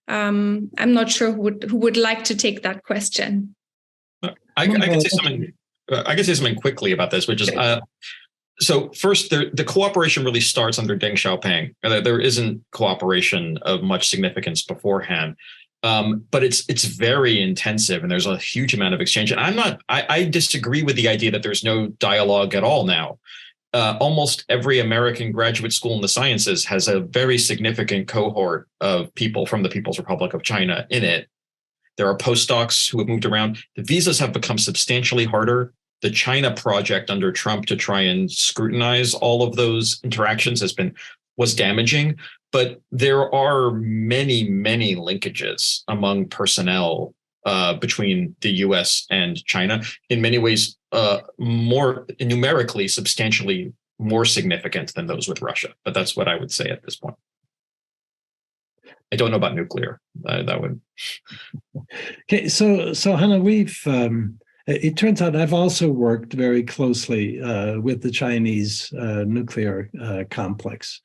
I'm not sure who would like to take that question. I can say something quickly about this, which is so first, the cooperation really starts under Deng Xiaoping. There isn't cooperation of much significance beforehand, but it's very intensive, and there's a huge amount of exchange. And I disagree with the idea that there's no dialogue at all now. Almost every American graduate school in the sciences has a very significant cohort of people from the People's Republic of China in it. There are postdocs who have moved around. The visas have become substantially harder. The China project under Trump to try and scrutinize all of those interactions was damaging, but there are many, many linkages among personnel between the US and China. In many ways, more numerically, substantially more significant than those with Russia. But that's what I would say at this point. I don't know about nuclear. That would. Okay, so Hanna, it turns out I've also worked very closely with the Chinese nuclear complex.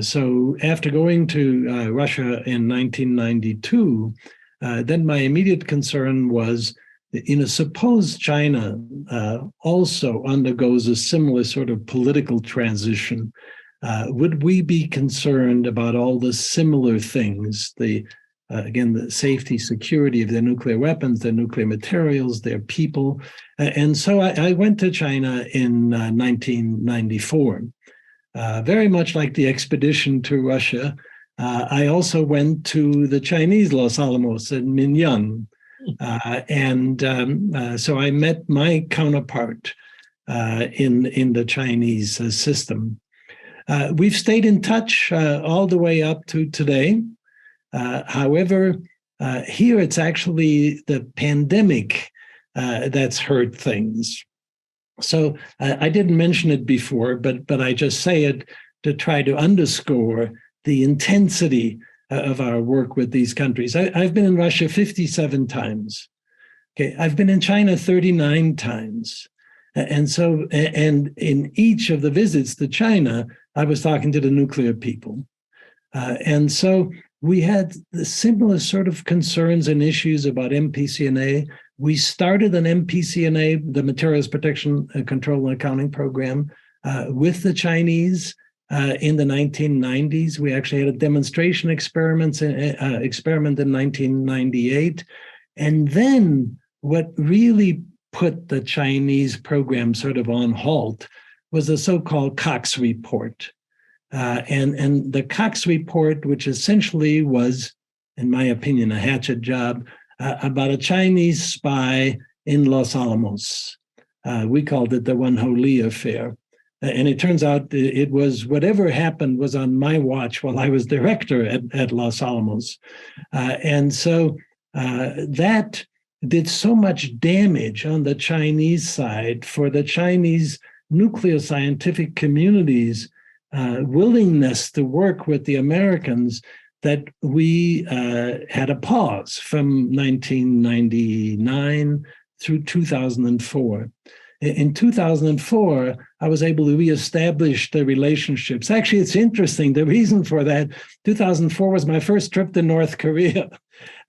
So after going to Russia in 1992, then my immediate concern was, suppose China also undergoes a similar sort of political transition. Would we be concerned about all the similar things, the safety, security of their nuclear weapons, their nuclear materials, their people? And so I went to China in 1994. very much like the expedition to Russia. I also went to the Chinese Los Alamos in Minyang. So I met my counterpart in the Chinese system. We've stayed in touch all the way up to today. However, here it's actually the pandemic that's hurt things. So I didn't mention it before, but I just say it to try to underscore the intensity of our work with these countries. I've been in Russia 57 times. Okay, I've been in China 39 times. And in each of the visits to China, I was talking to the nuclear people. And so we had the similar sort of concerns and issues about MPCNA. We started an MPCNA, the Materials Protection Control and Accounting Program, with the Chinese in the 1990s. We actually had a demonstration experiment in 1998. And then what really put the Chinese program sort of on halt was the so-called Cox Report. And the Cox Report, which essentially was, in my opinion, a hatchet job about a Chinese spy in Los Alamos. We called it the Wen Ho Li affair. And it turns out it was whatever happened was on my watch while I was director at Los Alamos. And so that did so much damage on the Chinese side for the Chinese nuclear scientific community's willingness to work with the Americans that we had a pause from 1999 through 2004. In 2004, I was able to reestablish the relationships. Actually, it's interesting. The reason for that, 2004 was my first trip to North Korea.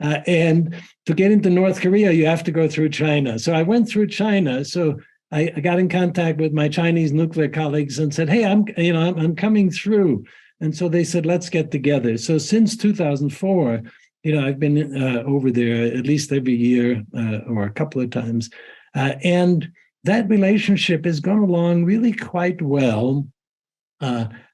And to get into North Korea, you have to go through China. So I went through China. So I got in contact with my Chinese nuclear colleagues and said, "Hey, I'm coming through." And so they said, "Let's get together." So since 2004, I've been over there at least every year or a couple of times, and that relationship has gone along really quite well.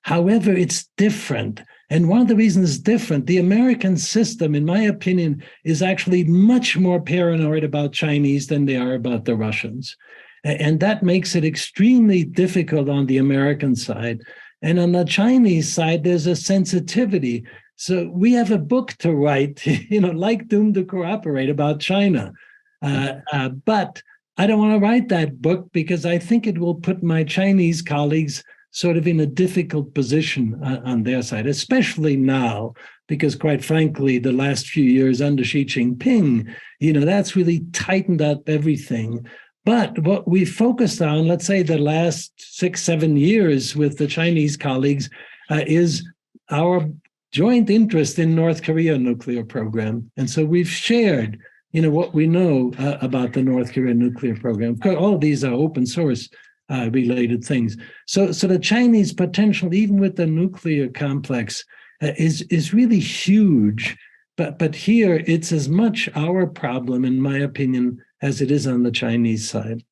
However, it's different. And one of the reasons it's different, the American system, in my opinion, is actually much more paranoid about Chinese than they are about the Russians. And that makes it extremely difficult on the American side. And on the Chinese side, there's a sensitivity. So we have a book to write, like Doomed to Cooperate about China. But I don't want to write that book because I think it will put my Chinese colleagues sort of in a difficult position on their side, especially now, because quite frankly, the last few years under Xi Jinping, that's really tightened up everything. But what we focused on, let's say the last 6-7 years with the Chinese colleagues, is our joint interest in North Korea nuclear program. And so we've shared what we know about the North Korean nuclear program. All of these are open source related things. So the Chinese potential, even with the nuclear complex, is really huge. But here, it's as much our problem, in my opinion, as it is on the Chinese side.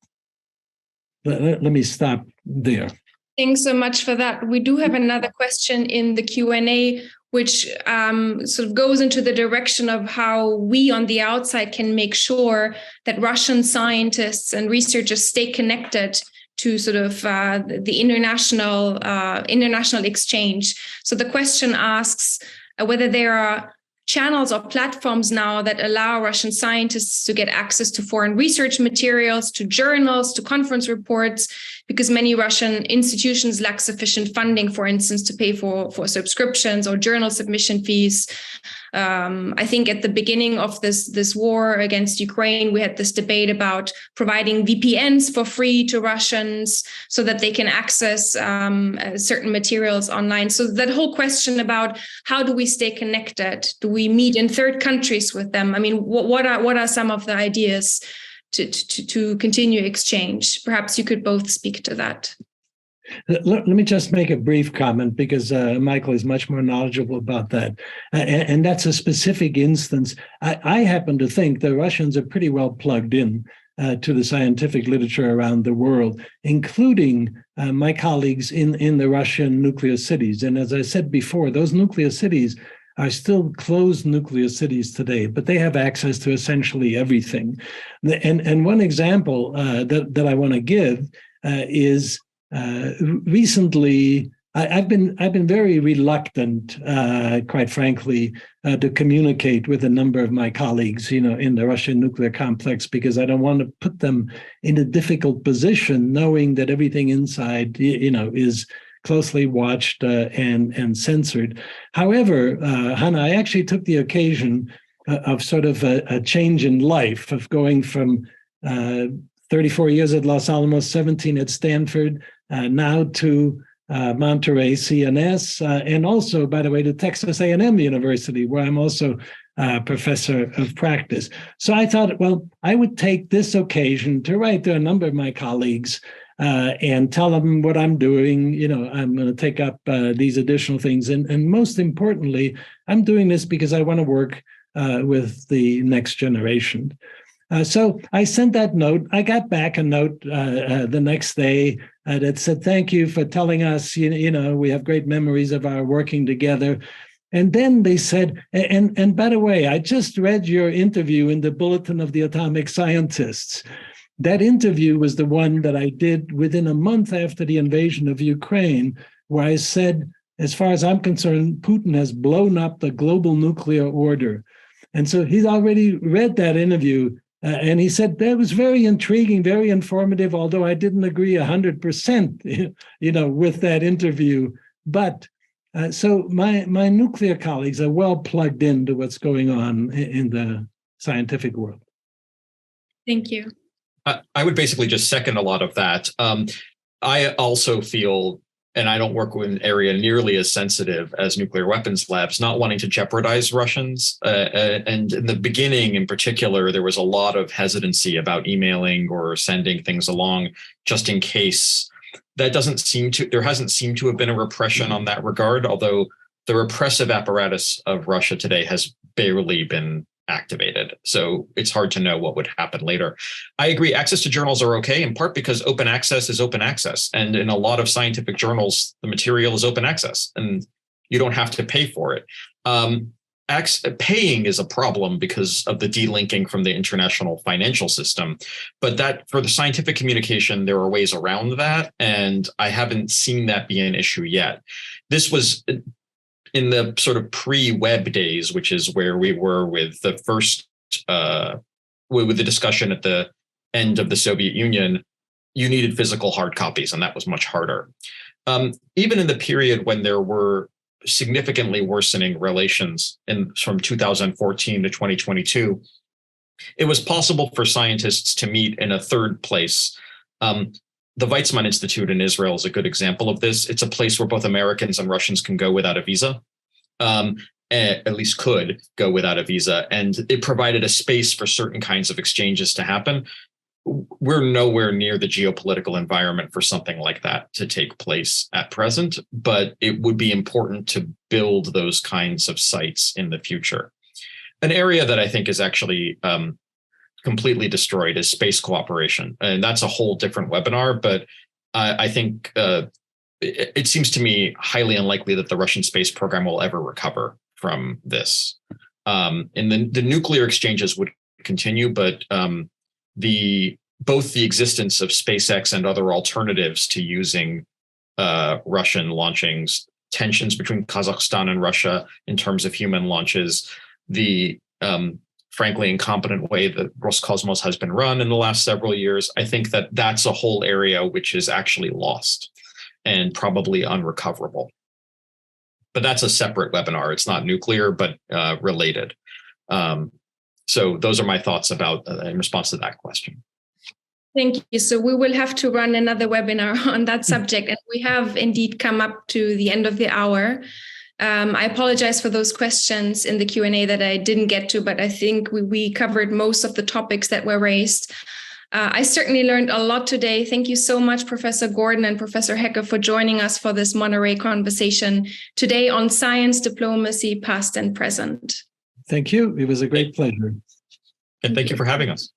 Let me stop there. Thanks so much for that. We do have another question in the Q&A, which sort of goes into the direction of how we on the outside can make sure that Russian scientists and researchers stay connected to sort of the international exchange. So the question asks whether there are channels or platforms now that allow Russian scientists to get access to foreign research materials, to journals, to conference reports, because many Russian institutions lack sufficient funding, for instance, to pay for subscriptions or journal submission fees. I think at the beginning of this war against Ukraine, we had this debate about providing VPNs for free to Russians so that they can access certain materials online. So that whole question about how do we stay connected? Do we meet in third countries with them? I mean, what are some of the ideas to continue exchange? Perhaps you could both speak to that. Let me just make a brief comment because Michael is much more knowledgeable about that. And that's a specific instance. I happen to think the Russians are pretty well plugged in to the scientific literature around the world, including my colleagues in the Russian nuclear cities. And as I said before, those nuclear cities are still closed nuclear cities today, but they have access to essentially everything. And one example that I want to give is recently, I've been very reluctant, quite frankly, to communicate with a number of my colleagues, in the Russian nuclear complex, because I don't want to put them in a difficult position, knowing that everything inside, is closely watched and censored. However, Hanna, I actually took the occasion of sort of a change in life, of going from 34 years at Los Alamos, 17 at Stanford, now to Monterey CNS, and also, by the way, to Texas A&M University, where I'm also professor of practice. So I thought, well, I would take this occasion to write to a number of my colleagues and tell them what I'm doing. I'm going to take up these additional things. And most importantly, I'm doing this because I want to work with the next generation. So I sent that note. I got back a note the next day that said, thank you for telling us, we have great memories of our working together. And then they said, and by the way, I just read your interview in the Bulletin of the Atomic Scientists. That interview was the one that I did within a month after the invasion of Ukraine, where I said, as far as I'm concerned, Putin has blown up the global nuclear order. And so he's already read that interview. And he said that was very intriguing, very informative, although I didn't agree 100%, with that interview. But so my nuclear colleagues are well plugged into what's going on in the scientific world. Thank you. I would basically just second a lot of that. I also feel, and I don't work with an area nearly as sensitive as nuclear weapons labs, not wanting to jeopardize Russians. And in the beginning, in particular, there was a lot of hesitancy about emailing or sending things along just in case. There hasn't seemed to have been a repression on that regard, although the repressive apparatus of Russia today has barely been activated. So it's hard to know what would happen later. I agree. Access to journals are okay, in part because open access is open access. And in a lot of scientific journals, the material is open access and you don't have to pay for it. Paying is a problem because of the delinking from the international financial system. But that for the scientific communication, there are ways around that. And I haven't seen that be an issue yet. This was in the sort of pre-web days, which is where we were with the first, with the discussion at the end of the Soviet Union, you needed physical hard copies, and that was much harder. Even in the period when there were significantly worsening relations from 2014 to 2022, it was possible for scientists to meet in a third place. The Weizmann Institute in Israel is a good example of this. It's a place where both Americans and Russians can go without a visa, at least could go without a visa. And it provided a space for certain kinds of exchanges to happen. We're nowhere near the geopolitical environment for something like that to take place at present, but it would be important to build those kinds of sites in the future. An area that I think is actually completely destroyed is space cooperation. And that's a whole different webinar, but I think it seems to me highly unlikely that the Russian space program will ever recover from this. And the nuclear exchanges would continue, but both the existence of SpaceX and other alternatives to using Russian launchings, tensions between Kazakhstan and Russia in terms of human launches, the frankly incompetent way that Roscosmos has been run in the last several years, I think that that's a whole area which is actually lost and probably unrecoverable. But that's a separate webinar. It's not nuclear, but related. So those are my thoughts about in response to that question. Thank you. So we will have to run another webinar on that subject. And we have indeed come up to the end of the hour. I apologize for those questions in the Q&A that I didn't get to, but I think we covered most of the topics that were raised. I certainly learned a lot today. Thank you so much, Professor Gordin and Professor Hecker, for joining us for this Monterey conversation today on science, diplomacy, past and present. Thank you. It was a great pleasure. And thank you for having us.